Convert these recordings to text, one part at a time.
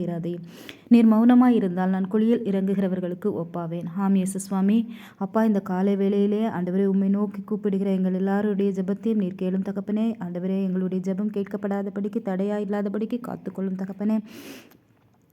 இராதேயும். நீர் மௌனமாய் இருந்தால் நான் குழியில் இறங்குகிறவர்களுக்கு ஒப்பாவேன். ஆம் இயேசு சுவாமி. அப்பா, இந்த காலை வேளையிலே ஆண்டவரே உம்மை நோக்கி கூப்பிடுகிற எங்கள் எல்லாருடைய ஜெபத்தையும் நீர் கேளும் தகப்பனே. ஆண்டவரே, எங்களுடைய ஜெபம் கேட்கப்படாதபடிக்கு, தடையா இல்லாதபடிக்கு காத்துக்கொள்ளும் தகப்பனே.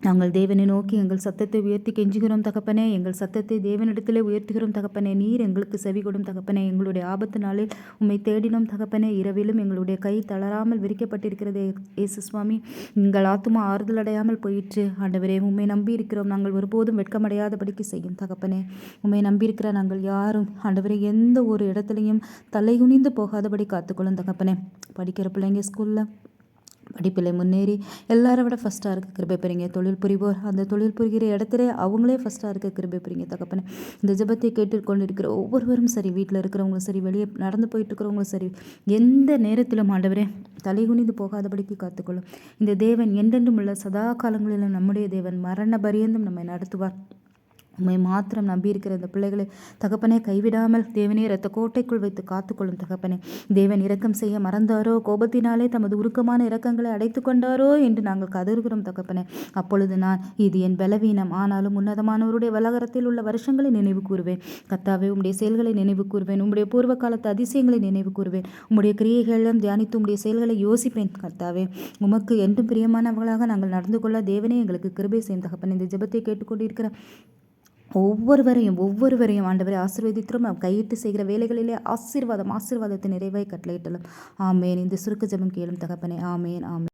நாங்கள் தேவனை நோக்கி எங்கள் சத்தத்தை உயர்த்தி கெஞ்சுகிறோம் தகப்பனே. எங்கள் சத்தத்தை தேவனிடத்திலே உயர்த்துகிறோம் தகப்பனே. நீர் எங்களுக்கு செவி கொடும் தகப்பனே. எங்களுடைய ஆபத்து நாளில் உம்மை தேடினோம் தகப்பனே. இரவிலும் எங்களுடைய கை தளராமல் விரிக்கப்பட்டிருக்கிறது இயேசு சுவாமி. எங்கள் ஆத்துமா ஆறுதல் அடையாமல் போயிற்று ஆண்டவரே. உம்மை நம்பி இருக்கிறோம். நாங்கள் ஒருபோதும் வெட்கமடையாதபடிக்கு செய்யும் தகப்பனே. உம்மை நம்பியிருக்கிற நாங்கள் யாரும் ஆண்டவரே எந்த ஒரு இடத்துலையும் தலைகுனிந்து போகாதபடி காத்துக்கொள்ளும் தகப்பனே. படிக்கிற பிள்ளைங்க ஸ்கூலில் படிப்பில் முன்னேறி எல்லாரை விட ஃபஸ்ட்டாக இருக்க கிருபை பெறுங்க. தொழில் புரிவோர் அந்த தொழில் புரிகிற இடத்துல அவங்களே ஃபஸ்ட்டாக இருக்க கிருபை பெறுங்க தகப்பனே. இந்த ஜெபத்தை கேட்டுக்கொண்டு இருக்கிற ஒவ்வொருவரும் சரி, வீட்டில் இருக்கிறவங்களும் சரி, வெளியே நடந்து போயிட்டு இருக்கிறவங்களும் சரி, எந்த நேரத்திலும் ஆண்டவரே தலைகுனிந்து போகாதபடிக்கு காத்துக்கொள்ளும். இந்த தேவன் என்றென்றும் உள்ள சதா காலங்களிலும் நம்முடைய தேவன் மரண பரியந்தம் நம்மை நடத்துவார். உம்மை மாத்திரம் நம்பியிருக்கிற இந்த பிள்ளைகளை தகப்பனே கைவிடாமல் தேவனே இரத்த கோட்டைக்குள் வைத்து காத்துக்கொள்ளும் தகப்பனே. தேவன் இரக்கம் செய்ய மறந்தாரோ, கோபத்தினாலே தமது உருக்கமான இரக்கங்களை அடைத்து கொண்டாரோ என்று நாங்கள் கதறுகிறோம் தகப்பனே. அப்பொழுது நான் இது என் பலவீனம், ஆனாலும் உன்னதமானவருடைய வலகரத்தில் உள்ள வருஷங்களை நினைவு கூறுவேன். கர்த்தாவே, உம்முடைய செயல்களை நினைவு கூறுவேன். உம்முடைய பூர்வ காலத்து அதிசயங்களை நினைவு கூறுவேன். உம்முடைய கிரியைகளும் தியானித்து உம்முடைய செயல்களை யோசிப்பேன். கர்த்தாவே, உமக்கு என்றும் பிரியமானவர்களாக நாங்கள் நடந்து கொள்ள தேவனே எங்களுக்கு கிருபை செய்யும் தகப்பனே. இந்த ஜெபத்தை கேட்டுக்கொண்டிருக்கிற ஒவ்வொருவரையும் ஆண்டவரை ஆசீர்வதித்திரும். கையிட்டு செய்கிற வேலைகளிலே ஆசீர்வாதத்தை நிறைவாய் கட்டளையிட்டலும். ஆமேன். இந்த சுருக்க ஜெபம் கேளும் தகப்பனே. ஆமேன். ஆமேன்.